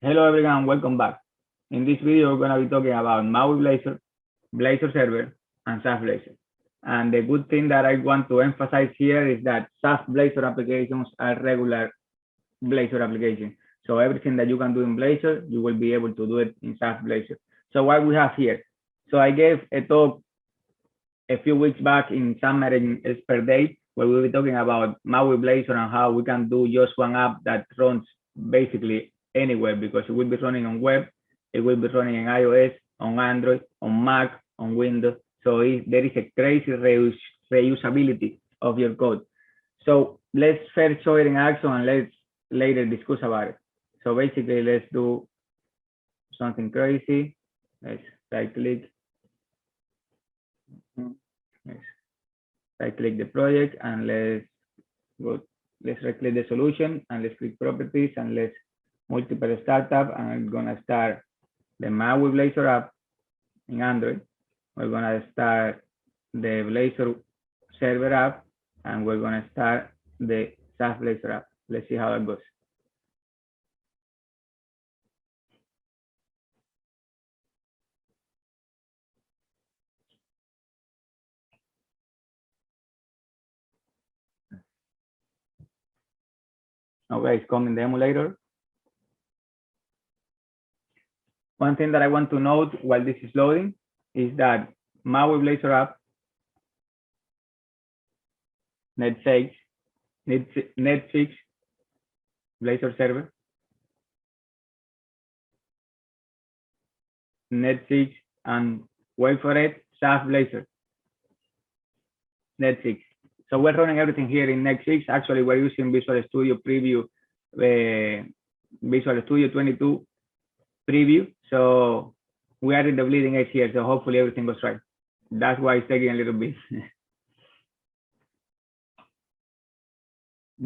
Hello everyone, welcome back. In this video, we're going to be talking about MAUI Blazor, Blazor Server, and XAF Blazor. And the good thing that I want to emphasize here is that XAF Blazor applications are regular Blazor applications. So everything that you can do in Blazor, you will be able to do it in XAF Blazor. So what we have here. So I gave a talk a few weeks back in Summer in Expert Day, where we were talking about MAUI Blazor and how we can do just one app that runs basically anywhere, because it will be running on web, it will be running in iOS, on Android, on Mac, on Windows. So there is a crazy reusability of your code. So let's first show it in action and let's later discuss about it. So basically, let's do something crazy. Let's right click. Let's right click the project and let's right click the solution and let's click properties and let's multiple startup, and I'm gonna start the MAUI Blazor app in Android. We're gonna start the Blazor server app, and we're gonna start the XAF Blazor app. Let's see how that goes. Okay, it's coming the emulator. One thing that I want to note while this is loading is that MAUI Blazor app, Netflix, Blazor server, Netflix, and wait for it, XAF Blazor, Netflix. So we're running everything here in Netflix. Actually, we're using Visual Studio Preview, Visual Studio 22 Preview. So we are in the bleeding edge here. So hopefully everything goes right. That's why it's taking a little bit.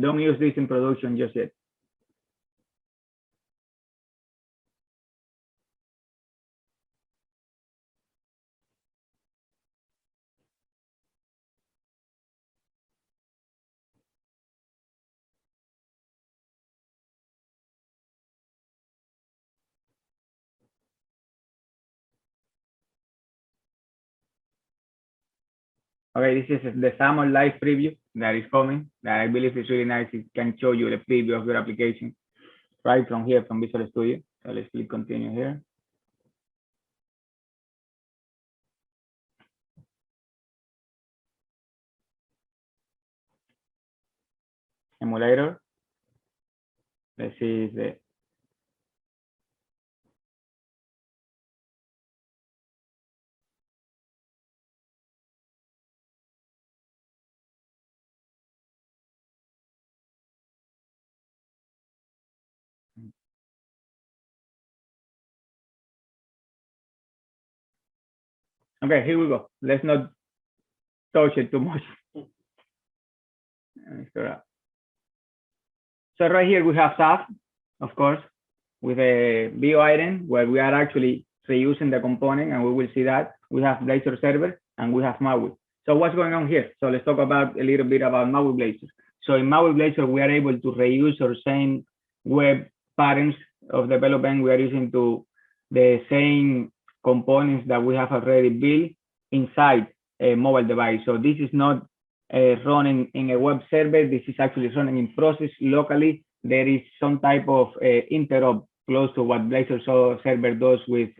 Don't use this in production just yet. Okay, this is the summer live preview that is coming. That I believe is really nice. It can show you the preview of your application right from here from Visual Studio. So let's click continue here. Emulator. Let's see if the okay, here we go. Let's not touch it too much. So right here we have XAF, of course, with a bio item where we are actually reusing the component, and we will see that. We have Blazor server and we have MAUI. So what's going on here? So let's talk about a little bit about MAUI Blazor. So in MAUI Blazor, we are able to reuse our same web patterns of development. We are using the same components that we have already built inside a mobile device. So this is not running in a web server. This is actually running in process locally. There is some type of interrupt close to what Blazor server does with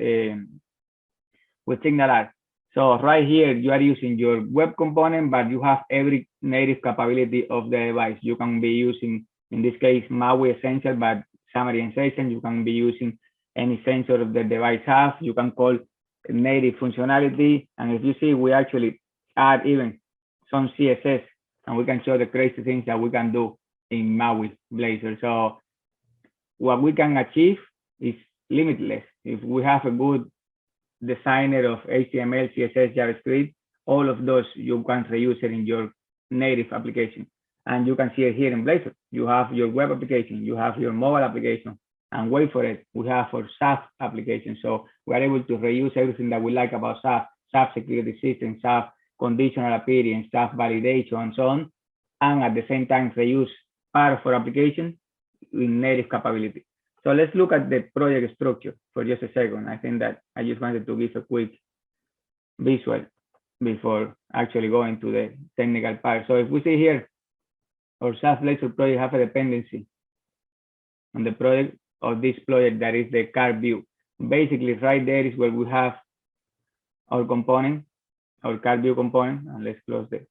SignalR. So right here, you are using your web component, but you have every native capability of the device. You can be using, in this case, MAUI Essential, but Summary and Session. You can be using any sensor of the device have. You can call native functionality. And if you see, we actually add even some CSS, and we can show the crazy things that we can do in MAUI Blazor. So what we can achieve is limitless. If we have a good designer of HTML, CSS, JavaScript, all of those you can reuse it in your native application. And you can see it here in Blazor. You have your web application, you have your mobile application, and wait for it, we have our XAF application. So we are able to reuse everything that we like about XAF, XAF security system, XAF conditional appearance, XAF validation, and so on, and at the same time reuse part of our application in native capability. So let's look at the project structure for just a second. I think that I just wanted to give a quick visual before actually going to the technical part. So if we see here, our XAF Blazor project have a dependency on the project of this project that is the card view. Basically, right there is where we have our component, our card view component, and let's close this.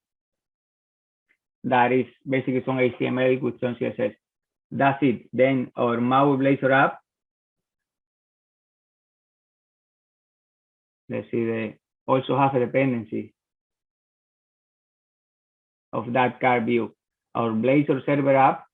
That is basically some HTML with some CSS. That's it. Then our MAUI Blazor app. Let's see, they also have a dependency of that card view. Our Blazor server app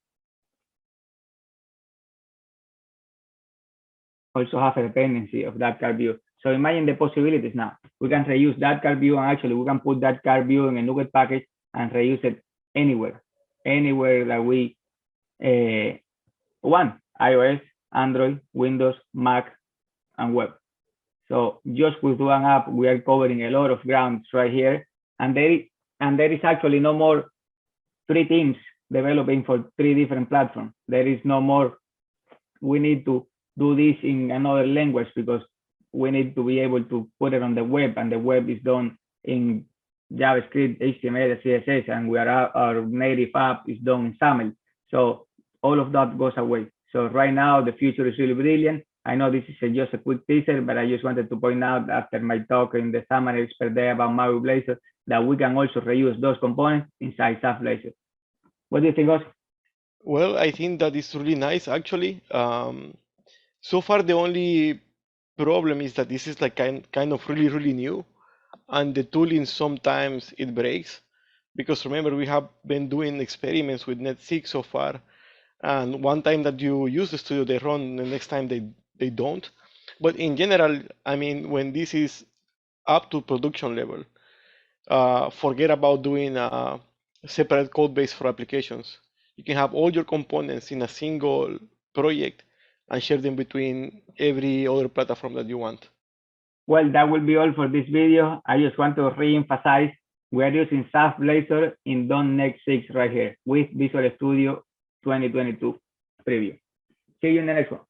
also have a dependency of that card view. So imagine the possibilities now. We can reuse that card view, and actually we can put that card view in a Nugget package and reuse it anywhere that we want: iOS, Android, Windows, Mac, and web. So just with one app, we are covering a lot of grounds right here, and there is actually no more 3 teams developing for 3 different platforms. There is no more. We need to do this in another language because we need to be able to put it on the web, and the web is done in JavaScript, HTML, CSS, and our native app is done in XAML. So all of that goes away. So right now the future is really brilliant. I know this is just a quick teaser, but I just wanted to point out after my talk in the Summer Expert Day about MAUI Blazor that we can also reuse those components inside XAF Blazor. What do you think, Oscar? Well, I think that is really nice actually. So far, the only problem is that this is like kind of really new, and the tooling sometimes it breaks. Because remember, we have been doing experiments with Net6 so far, and one time that you use the studio, they run, the next time they don't. But in general, I mean, when this is up to production level, forget about doing a separate code base for applications. You can have all your components in a single project and share them between every other platform that you want. Well, that will be all for this video. I just want to re-emphasize we are using XAF Blazor in .NET 6 right here with Visual Studio 2022 preview. See you in the next one.